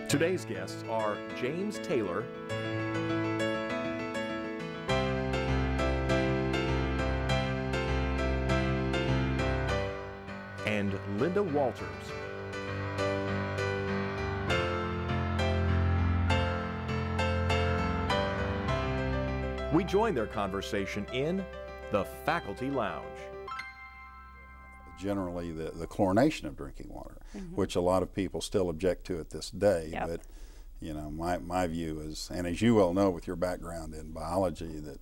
Today's guests are James Taylor and Linda Walters. We join their conversation in the Faculty Lounge. Generally the chlorination of drinking water, which a lot of people still object to at this day. Yep. But you know, my view is, and as you well know with your background in biology, that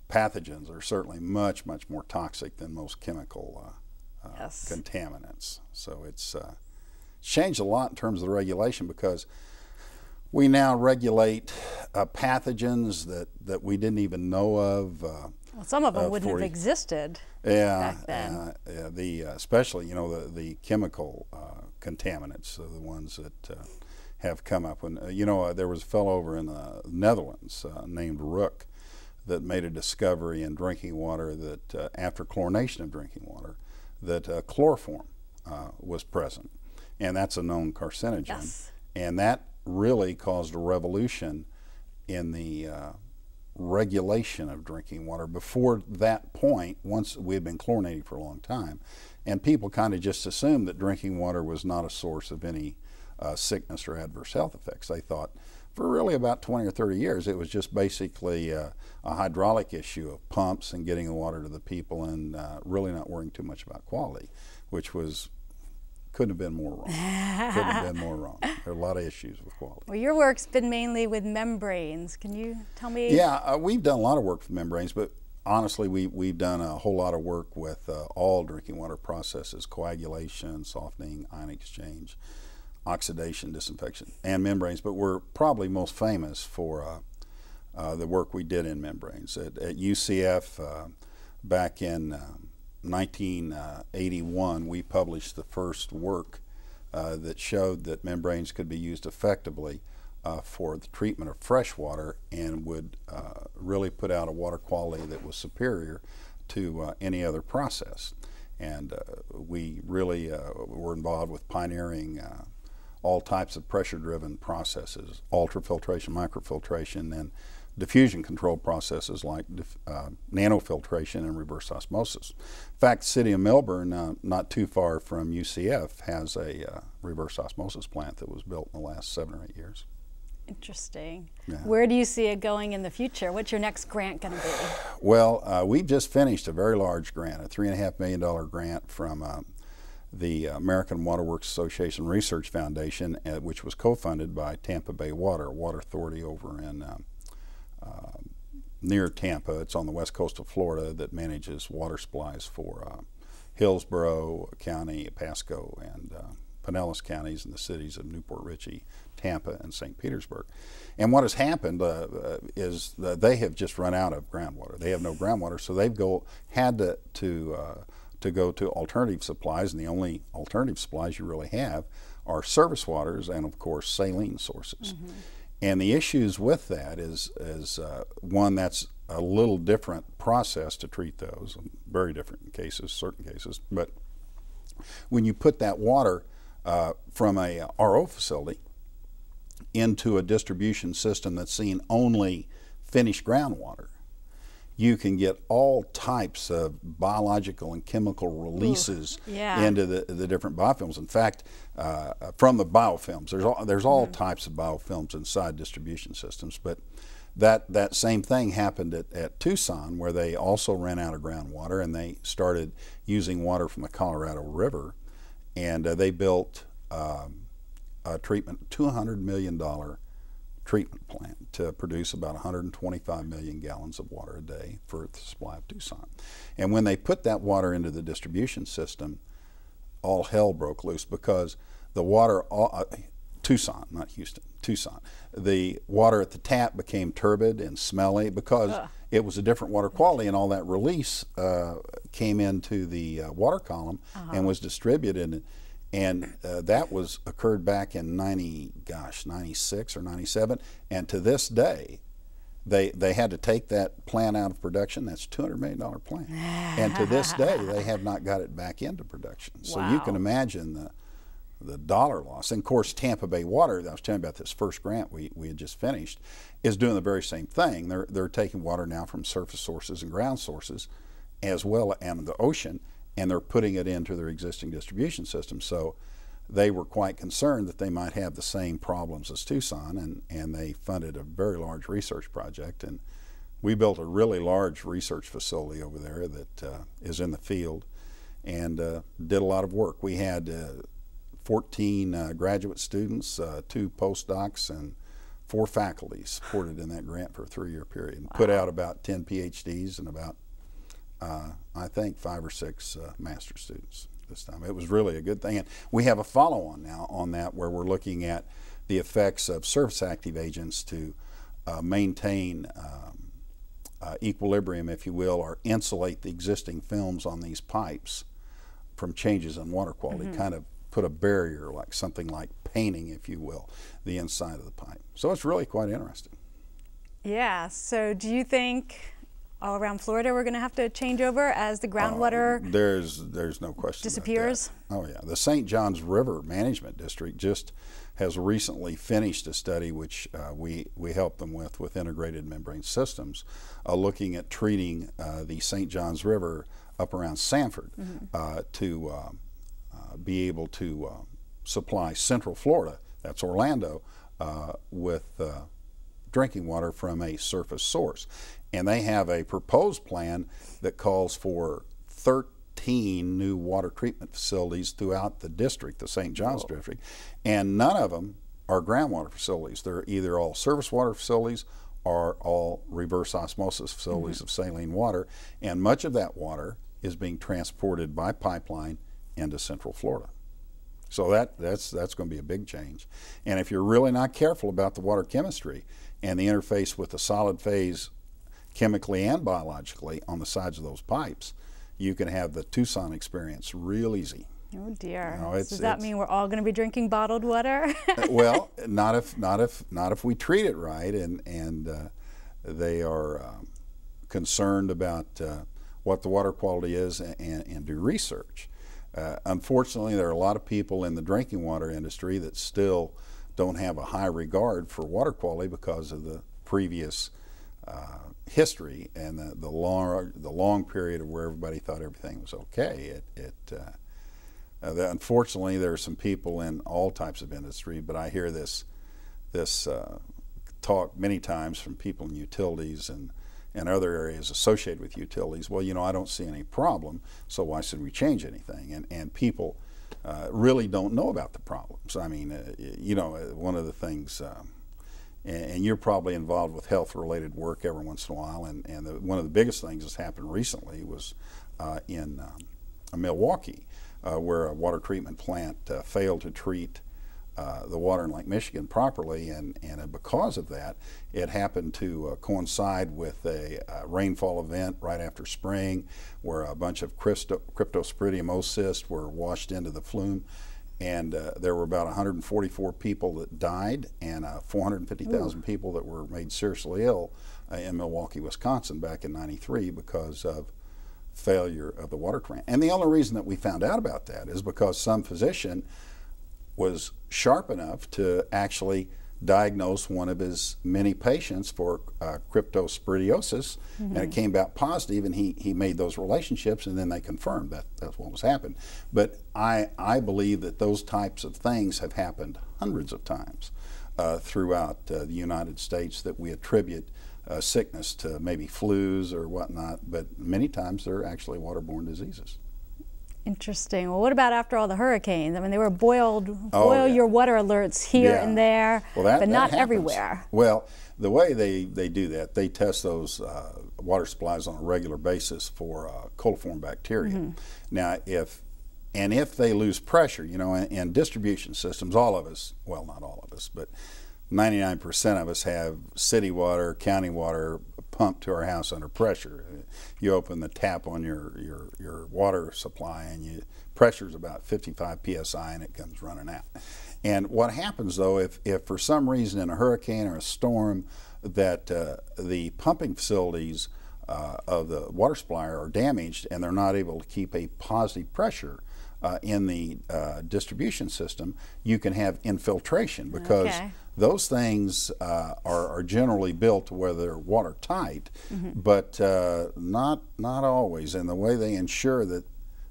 pathogens are certainly much more toxic than most chemical Yes. contaminants. So it's changed a lot in terms of the regulation, because we now regulate pathogens that we didn't even know of. Well, some of them wouldn't have existed back then. Especially, you know, the chemical contaminants are the ones that have come up. When you know, there was a fellow over in the Netherlands named Rook that made a discovery in drinking water that after chlorination of drinking water, that chloroform was present, and that's a known carcinogen. Yes. And that really caused a revolution in the regulation of drinking water. Before that point, once we had been chlorinating for a long time, and people kind of just assumed that drinking water was not a source of any sickness or adverse health effects. They thought for really about 20 or 30 years it was just basically a hydraulic issue of pumps and getting the water to the people, and really not worrying too much about quality, which was couldn't have been more wrong. Couldn't have been more wrong. There are a lot of issues with quality. Well, your work's been mainly with membranes. Can you tell me? Yeah, we've done a lot of work with membranes, but honestly, we've done a whole lot of work with all drinking water processes: coagulation, softening, ion exchange, oxidation, disinfection, and membranes. But we're probably most famous for the work we did in membranes. At UCF back in 1981, we published the first work that showed that membranes could be used effectively for the treatment of fresh water, and would really put out a water quality that was superior to any other process. And we really were involved with pioneering all types of pressure-driven processes: ultrafiltration, microfiltration, and diffusion control processes like nanofiltration and reverse osmosis. In fact, the city of Melbourne, not too far from UCF, has a reverse osmosis plant that was built in the last 7 or 8 years. Interesting. Yeah. Where do you see it going in the future? What's your next grant going to be? Well, we've just finished a very large grant, a $3.5 million grant from the American Water Works Association Research Foundation, which was co-funded by Tampa Bay Water, a water authority over in near Tampa. It's on the west coast of Florida, that manages water supplies for Hillsborough County, Pasco, and Pinellas counties, and the cities of Newport Richey, Tampa, and St. Petersburg. And what has happened is that they have just run out of groundwater. They have no groundwater, so they've had to go to alternative supplies, and the only alternative supplies you really have are surface waters and, of course, saline sources. And the issues with that is one, that's a little different process to treat those, very different in cases, certain cases. But when you put that water from a RO facility into a distribution system that's seeing only finished groundwater, you can get all types of biological and chemical releases into the different biofilms. In fact, from the biofilms, there's all types of biofilms inside distribution systems. But that same thing happened at Tucson, where they also ran out of groundwater, and they started using water from the Colorado River, and they built a $200 million treatment plant to produce about 125 million gallons of water a day for the supply of Tucson. And when they put that water into the distribution system, all hell broke loose, because the water, Tucson, not Houston, Tucson, the water at the tap became turbid and smelly, because it was a different water quality, and all that release came into the water column and was distributed. And that occurred back in 96 or 97, and to this day, they had to take that plant out of production. That's a $200 million plant, and to this day, they have not got it back into production. So you can imagine dollar loss. And of course, Tampa Bay Water, I was telling you about this first grant we had just finished, is doing the very same thing. They're taking water now from surface sources and ground sources as well and the ocean, and they're putting it into their existing distribution system. So they were quite concerned that they might have the same problems as Tucson, and they funded a very large research project. And we built a really large research facility over there that is in the field and did a lot of work. We had 14 graduate students, 2 postdocs, and 4 faculty supported in that grant for a 3-year period. And put out about 10 PhDs and about, I think, 5 or 6 master's students this time. It was really a good thing. And we have a follow-on now on that where we're looking at the effects of surface active agents to maintain equilibrium, if you will, or insulate the existing films on these pipes from changes in water quality, kind of put a barrier, like something like painting, if you will, the inside of the pipe. So it's really quite interesting. Yeah, so do you think all around Florida we're going to have to change over as the groundwater there's no question disappears? About that. Oh yeah, the St. Johns River Management District just has recently finished a study which we helped them with integrated membrane systems, looking at treating the St. Johns River up around Sanford to be able to supply Central Florida, that's Orlando, with drinking water from a surface source. And they have a proposed plan that calls for 13 new water treatment facilities throughout the district, the St. Johns district, and none of them are groundwater facilities. They're either all surface water facilities or all reverse osmosis facilities of saline water, and much of that water is being transported by pipeline into Central Florida. So that's going to be a big change. And if you're really not careful about the water chemistry and the interface with the solid phase chemically and biologically on the sides of those pipes, you can have the Tucson experience real easy. Oh dear. You know, does that mean we're all going to be drinking bottled water? Well, not if we treat it right, and they are concerned about what the water quality is and do research. Unfortunately, there are a lot of people in the drinking water industry that still don't have a high regard for water quality because of the previous history and the long period of where everybody thought everything was okay. Unfortunately, there are some people in all types of industry, but I hear this talk many times from people in utilities and other areas associated with utilities. Well, you know, I don't see any problem, so why should we change anything? And people really don't know about the problems. I mean, you know, one of the things, and you're probably involved with health-related work every once in a while, and one of the biggest things that's happened recently was in Milwaukee, where a water treatment plant failed to treat the water in Lake Michigan properly, and because of that, it happened to coincide with a rainfall event right after spring, where a bunch of Cryptosporidium oocysts were washed into the flume, and there were about 144 people that died, and 450,000 people that were made seriously ill in Milwaukee, Wisconsin, back in '93 because of failure of the water treatment. And the only reason that we found out about that is because some physician was sharp enough to actually diagnose one of his many patients for cryptosporidiosis, and it came back positive, and he made those relationships, and then they confirmed that that's what was happening. But I believe that those types of things have happened hundreds of times throughout the United States, that we attribute sickness to maybe flus or whatnot, but many times they're actually waterborne diseases. Interesting. Well, what about after all the hurricanes? I mean, they were boil your water alerts here and there, but not everywhere. Well, the way they do that, they test those water supplies on a regular basis for coliform bacteria. Now, if they lose pressure, you know, in distribution systems, all of us, well, not all of us, but 99% of us have city water, county water pumped to our house under pressure. You open the tap on your water supply, and pressure's about 55 psi, and it comes running out. And what happens though, if for some reason in a hurricane or a storm that the pumping facilities of the water supply are damaged and they're not able to keep a positive pressure in the distribution system, you can have infiltration, because those things are generally built to where they're watertight, but not always. And the way they ensure that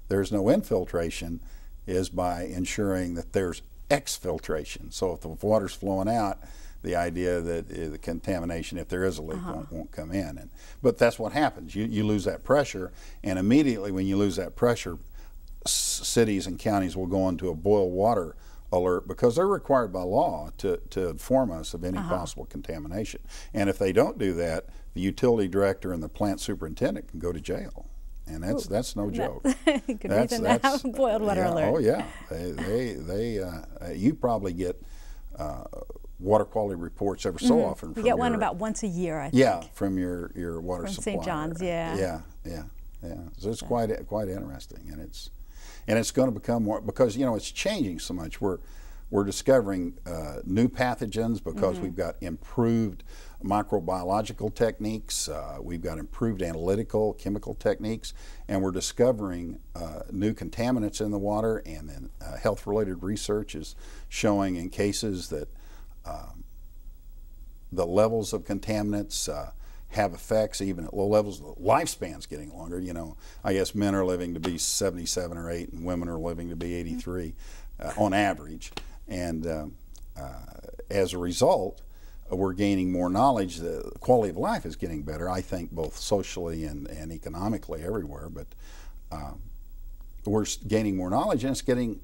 there's no infiltration is by ensuring that there's exfiltration. So if the water's flowing out, the idea that the contamination, if there is a leak, won't come in. But that's what happens. You lose that pressure, and immediately when you lose that pressure, cities and counties will go into a boil water alert, because they're required by law to inform us of any possible contamination. And if they don't do that, the utility director and the plant superintendent can go to jail. And that's no joke. Good reason to have a boiled water alert. Oh yeah, you probably get water quality reports every so often. We get one about once a year, I think. Yeah, from your water from supplier. St. John's, yeah. Yeah. So it's quite interesting, and it's going to become more, because it's changing so much. We're discovering new pathogens, because we've got improved microbiological techniques, we've got improved analytical chemical techniques, and we're discovering new contaminants in the water. And then health-related research is showing in cases that the levels of contaminants have effects even at low levels. The lifespan's getting longer. I guess men are living to be 77 or 8, and women are living to be 83 on average. And as a result, we're gaining more knowledge. The quality of life is getting better, I think, both socially and economically everywhere. But we're gaining more knowledge, and it's getting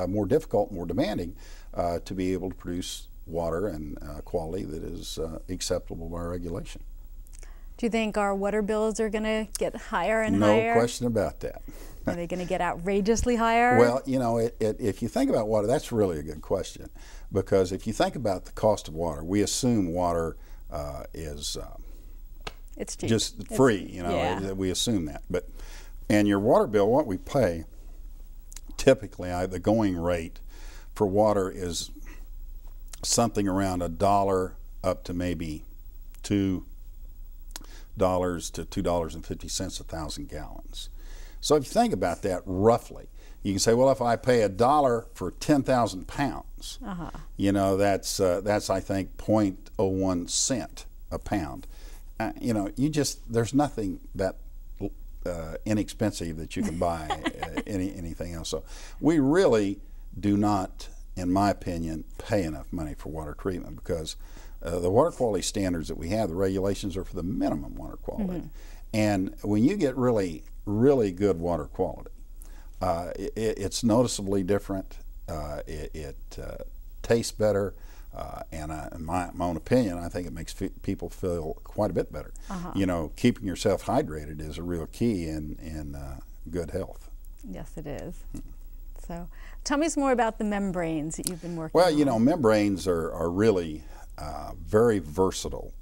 more difficult, more demanding to be able to produce water and quality that is acceptable by regulation. Do you think our water bills are going to get higher and higher? No question about that. Are they going to get outrageously higher? Well, if you think about water, that's really a good question, because if you think about the cost of water, we assume water is it's cheap. Just free. We assume that. And your water bill, what we pay, typically the going rate for water is something around $1 up to maybe $2 to $2.50 a thousand gallons. So if you think about that roughly, you can say, well, if I pay $1 for 10,000 pounds, that's I think 0.01 cent a pound. There's nothing that inexpensive that you can buy anything else. So we really do not, in my opinion, pay enough money for water treatment, because the water quality standards that we have, the regulations are for the minimum water quality. And when you get really, really good water quality, it's noticeably different. It tastes better. And in my own opinion, I think it makes people feel quite a bit better. Keeping yourself hydrated is a real key in good health. Yes, it is. So tell me some more about the membranes that you've been working on. Well, membranes are really very versatile.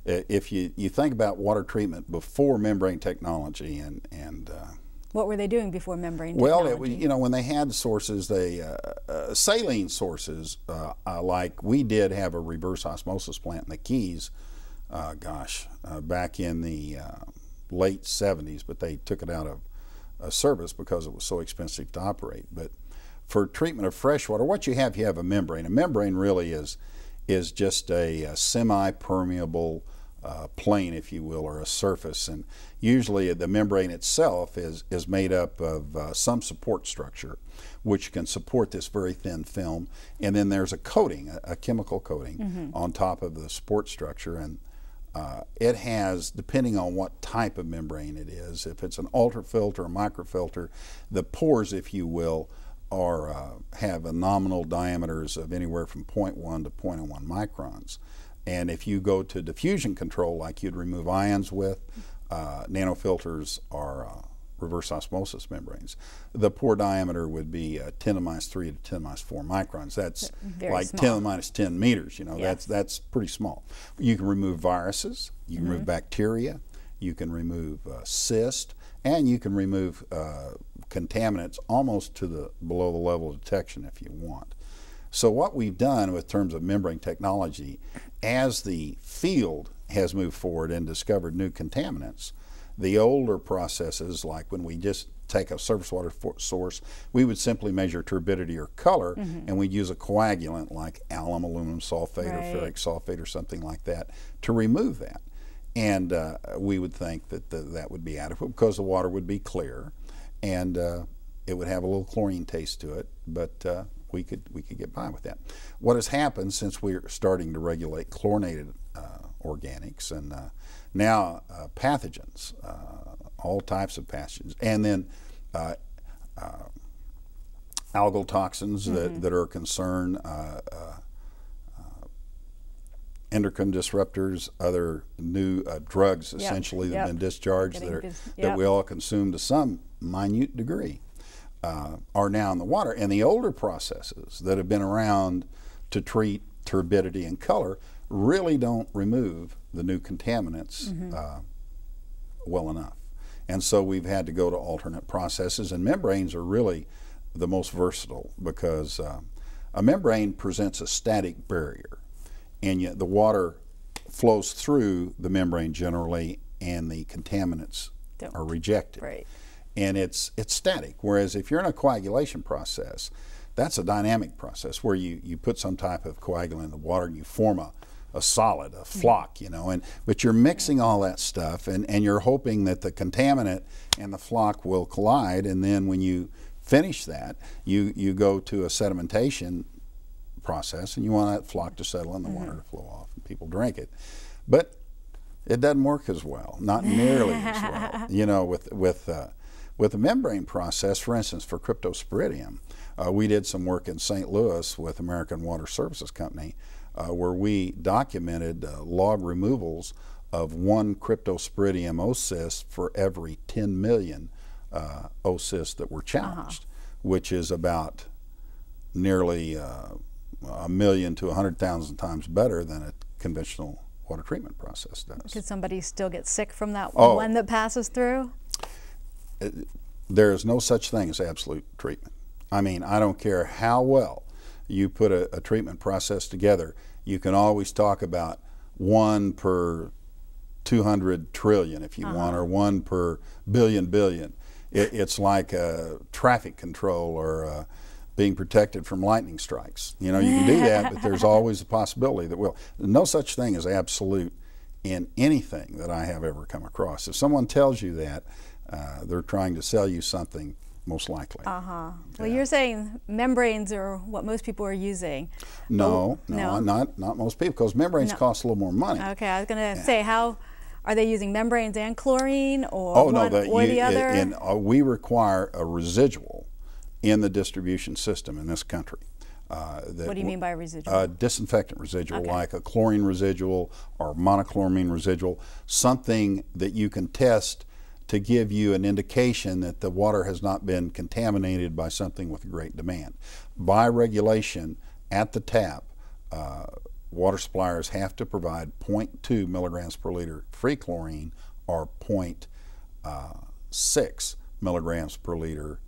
If you think about water treatment before membrane technology and what were they doing before membrane technology? Well, it was, when they had sources, saline sources, like we did have a reverse osmosis plant in the Keys, back in the late 70s, but they took it out of service because it was so expensive to operate. But for treatment of fresh water, what you have a membrane. A membrane really is just a semi-permeable plane, if you will, or a surface, and usually the membrane itself is made up of some support structure which can support this very thin film, and then there's a coating, a chemical coating on top of the support structure, and it has, depending on what type of membrane it is, if it's an ultrafilter or microfilter, the pores, if you will, have a nominal diameters of anywhere from 0.1 to 0.01 microns. And if you go to diffusion control, like you'd remove ions with, nanofilters are reverse osmosis membranes. The pore diameter would be 10 to the minus 3 to 10 to the minus 4 microns. That's very like small. 10 to the minus 10 meters. Yes. That's pretty small. You can remove viruses, you can remove bacteria, you can remove cyst, and you can remove contaminants almost to below the level of detection if you want. So what we've done with terms of membrane technology, as the field has moved forward and discovered new contaminants, the older processes, like when we just take a surface water source, we would simply measure turbidity or color, and we'd use a coagulant like alum aluminum sulfate or ferric sulfate or something like that to remove that. And we would think that that would be adequate because the water would be clear, and it would have a little chlorine taste to it, but we could get by with that. What has happened since we're starting to regulate chlorinated organics and now pathogens, all types of pathogens, and then algal toxins that are a concern, endocrine disruptors, other new drugs essentially that have been discharged that we all consume to some minute degree are now in the water. And the older processes that have been around to treat turbidity and color really don't remove the new contaminants well enough. And so we've had to go to alternate processes, and membranes are really the most versatile because a membrane presents a static barrier, and yet the water flows through the membrane generally, and the contaminants are rejected. Right. And it's static, whereas if you're in a coagulation process, that's a dynamic process where you put some type of coagulant in the water and you form a solid, a flock, you know, but you're mixing all that stuff, and you're hoping that the contaminant and the flock will collide, and then when you finish that, you go to a sedimentation process, and you want that flock to settle and the water to flow off and people drink it. But it doesn't work as well, not nearly as well. You know, with the membrane process, for instance, for cryptosporidium, we did some work in St. Louis with American Water Services Company where we documented log removals of 1 cryptosporidium oocyst for every 10 million oocysts that were challenged, which is about nearly 1 million to 100,000 times better than a conventional water treatment process does. Could somebody still get sick from that one that passes through? There is no such thing as absolute treatment. I mean, I don't care how well you put a treatment process together, you can always talk about 1 per 200 trillion if you want, or 1 per billion. It's like traffic control or being protected from lightning strikes. You know, you can do that, but there's always a possibility that no such thing as absolute in anything that I have ever come across. If someone tells you that, they're trying to sell you something, most likely. Well, you're saying membranes are what most people are using. No, not most people, because membranes cost a little more money. Okay, I was going to say, how are they using membranes and chlorine, or one or the other? We require a residual in the distribution system in this country. What do you mean by residual? Disinfectant residual, like a chlorine residual or monochloramine residual, something that you can test to give you an indication that the water has not been contaminated by something with great demand. By regulation, at the tap, water suppliers have to provide 0.2 milligrams per liter free chlorine or 0.6 milligrams per liter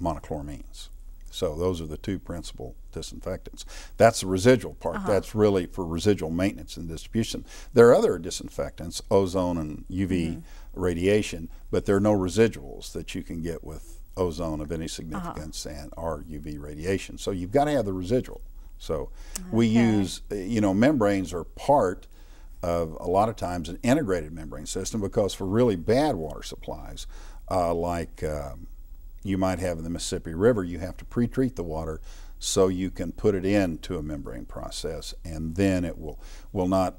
monochloramines. So those are the 2 principal disinfectants. That's the residual part. That's really for residual maintenance and distribution. There are other disinfectants, ozone and UV radiation, but there are no residuals that you can get with ozone of any significance and or UV radiation. So you've got to have the residual. So we use, you know, membranes are part of a lot of times an integrated membrane system, because for really bad water supplies, like you might have in the Mississippi River, you have to pre-treat the water so you can put it into a membrane process, and then it will not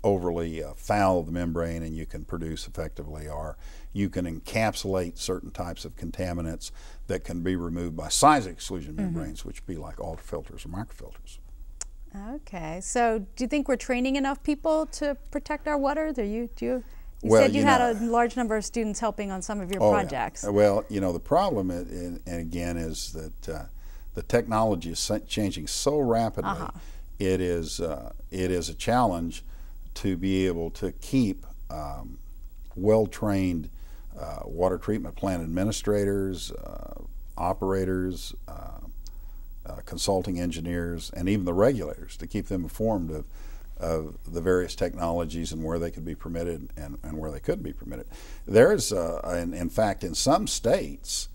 overly foul the membrane, and you can produce effectively, or you can encapsulate certain types of contaminants that can be removed by size exclusion membranes, which would be like ultrafilters or microfilters. Okay, so do you think we're training enough people to protect our water? You Well, said you had a large number of students helping on some of your projects. Yeah. Well, you know, the problem, and again, is that the technology is changing so rapidly. It is a challenge to be able to keep well-trained water treatment plant administrators, operators, consulting engineers, and even the regulators, to keep them informed of the various technologies and where they could be permitted and where they couldn't be permitted. There's, in fact, in some states,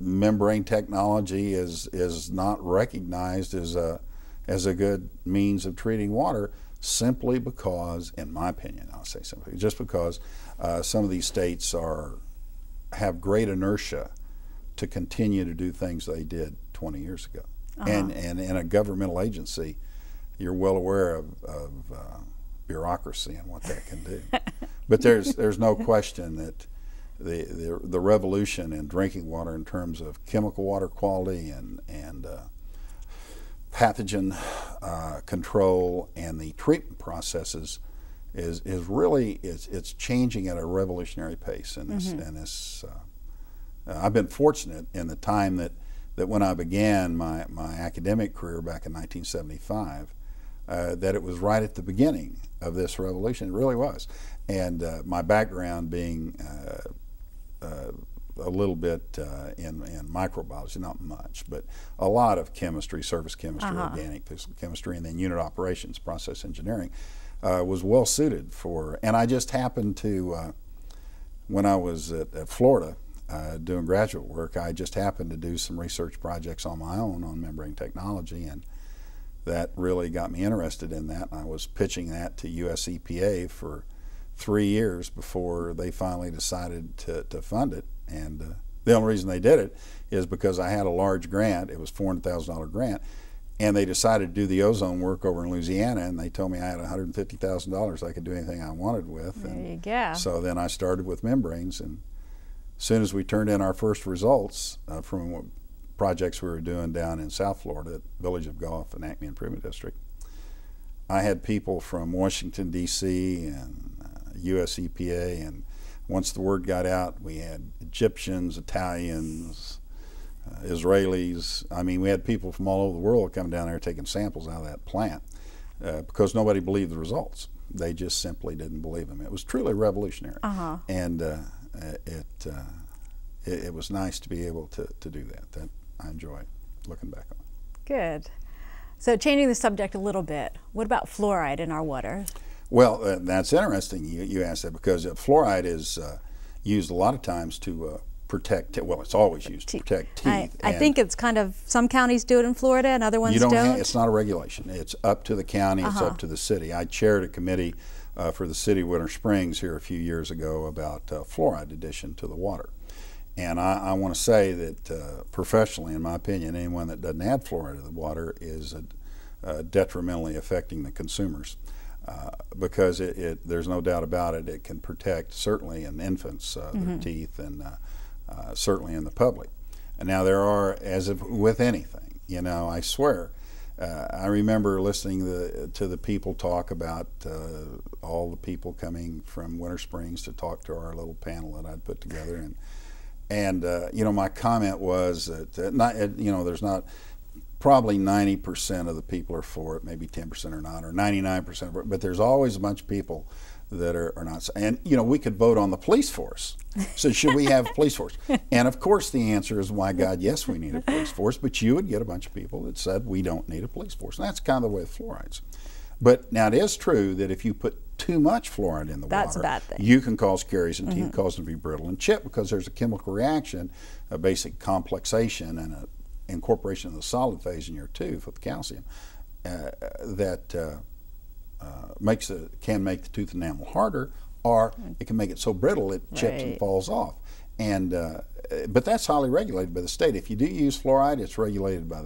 membrane technology is not recognized as a good means of treating water, simply because, in my opinion, I'll say simply, just because some of these states have great inertia to continue to do things they did 20 years ago. And in a governmental agency, you're well aware of bureaucracy and what that can do. But there's no question that the revolution in drinking water in terms of chemical water quality and pathogen control and the treatment processes is really it's changing at a revolutionary pace. And this I've been fortunate in the time that when I began my academic career back in 1975, that it was right at the beginning of this revolution. It really was. And my background being a little bit in microbiology, not much, but a lot of chemistry, surface chemistry, organic physical chemistry, and then unit operations, process engineering, was well suited for. And I just happened to, when I was at Florida doing graduate work, I just happened to do some research projects on my own on membrane technology, and that really got me interested in that. And I was pitching that to US EPA for 3 years before they finally decided to fund it. And the only reason they did it is because I had a large grant. It was a $400,000 grant, and they decided to do the ozone work over in Louisiana, and they told me I had $150,000 I could do anything I wanted with. There you go. So then I started with membranes, and as soon as we turned in our first results from projects we were doing down in South Florida at Village of Gulf and Acme Improvement District, I had people from Washington, D.C. and US EPA, and once the word got out, we had Egyptians, Italians, Israelis. I mean, we had people from all over the world coming down there taking samples out of that plant because nobody believed the results. They just simply didn't believe them. It was truly revolutionary. And it was nice to be able to do that. That I enjoy looking back on. Good. So changing the subject a little bit, what about fluoride in our water? Well, that's interesting you asked that, because fluoride is used a lot of times to protect, well, it's always used to protect teeth. I think it's kind of, some counties do it in Florida and other ones don't. It's not a regulation. It's up to the county, it's up to the city. I chaired a committee for the city of Winter Springs here a few years ago about fluoride addition to the water. And I want to say that professionally, in my opinion, anyone that doesn't add fluoride to the water is detrimentally affecting the consumers. Because there's no doubt about it, it can protect, certainly in infants, their teeth, and certainly in the public. And now there are, as if with anything, you know, I swear, I remember listening to the people talk about all the people coming from Winter Springs to talk to our little panel that I'd put together, and you know, my comment was that there's not. Probably 90% of the people are for it, maybe 10% are not, or 99% for it, but there's always a bunch of people that are not. And, you know, we could vote on the police force. So should we have a police force? And, of course, the answer is, my God, yes, we need a police force, but you would get a bunch of people that said we don't need a police force. And that's kind of the way with fluorides. But now it is true that if you put too much fluoride in the that's water, a bad thing. You can cause caries and teeth, cause them to be brittle and chip, because there's a chemical reaction, a basic complexation, and a incorporation of the solid phase in your tooth with calcium that can make the tooth enamel harder, or it can make it so brittle it chips and falls off. And but that's highly regulated by the state. If you do use fluoride, it's regulated by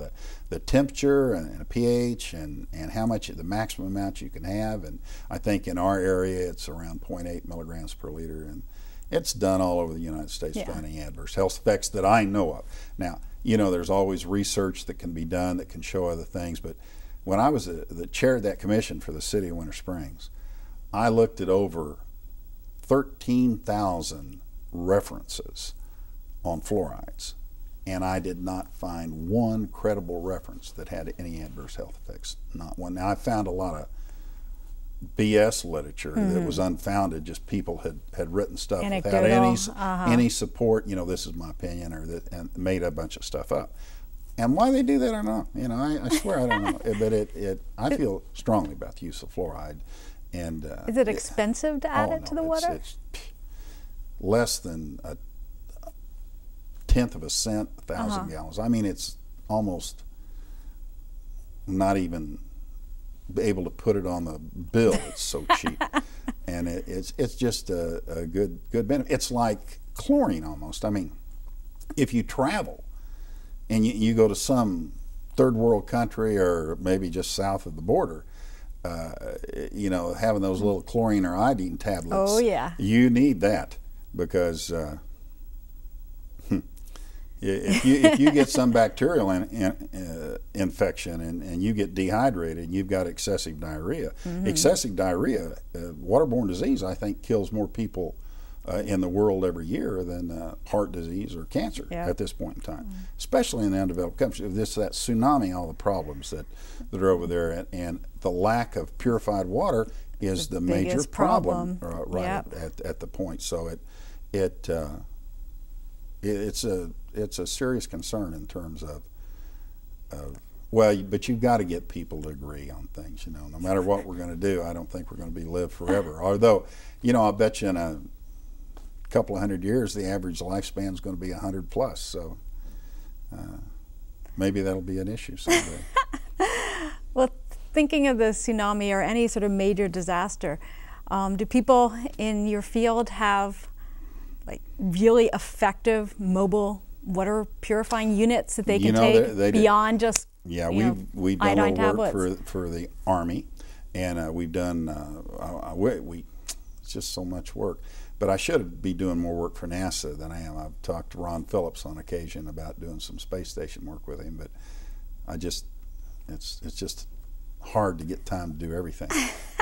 the temperature and the pH and how much, the maximum amount you can have. And I think in our area it's around 0.8 milligrams per liter, and it's done all over the United States without any adverse health effects that I know of. Now, you know, there's always research that can be done that can show other things, but when I was the chair of that commission for the city of Winter Springs, I looked at over 13,000 references on fluorides, and I did not find one credible reference that had any adverse health effects, not one. Now, I found a lot of BS literature that was unfounded, just people had written stuff without any support, you know, this is my opinion, or that, and made a bunch of stuff up. And why they do that, I don't know. You know, I swear I don't know. But I feel strongly about the use of fluoride. And is it expensive to add it to the water? It's less than a tenth of a cent, 1,000 gallons. I mean, it's almost not even able to put it on the bill. It's so cheap, and it's just a good benefit. It's like chlorine almost. I mean, if you travel and you go to some third world country or maybe just south of the border, you know, having those little chlorine or iodine tablets. Oh yeah. You need that because if you get some bacterial infection and you get dehydrated and you've got excessive diarrhea, excessive diarrhea, waterborne disease, I think kills more people in the world every year than heart disease or cancer at this point in time, especially in the undeveloped countries. That tsunami, all the problems that are over there, and the lack of purified water is the major problem at the point. So it's a serious concern in terms of well, but you've got to get people to agree on things. You know, no matter what we're going to do, I don't think we're going to live forever. Although, you know, I bet you in a couple of 100 years, the average lifespan is going to be 100 plus. So maybe that'll be an issue someday. Well, thinking of the tsunami or any sort of major disaster, do people in your field have like really effective mobile water purifying units that they can take beyond just we've done a little work for the Army, and we've done it's just so much work. But I should be doing more work for NASA than I am. I've talked to Ron Phillips on occasion about doing some space station work with him, but it's just hard to get time to do everything.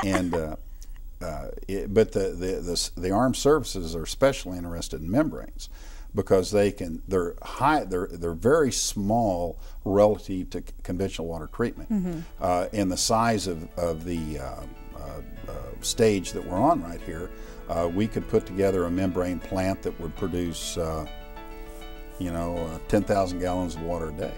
And but the armed services are especially interested in membranes because they're very small relative to conventional water treatment. In the size of the stage that we're on right here, we could put together a membrane plant that would produce 10,000 gallons of water a day.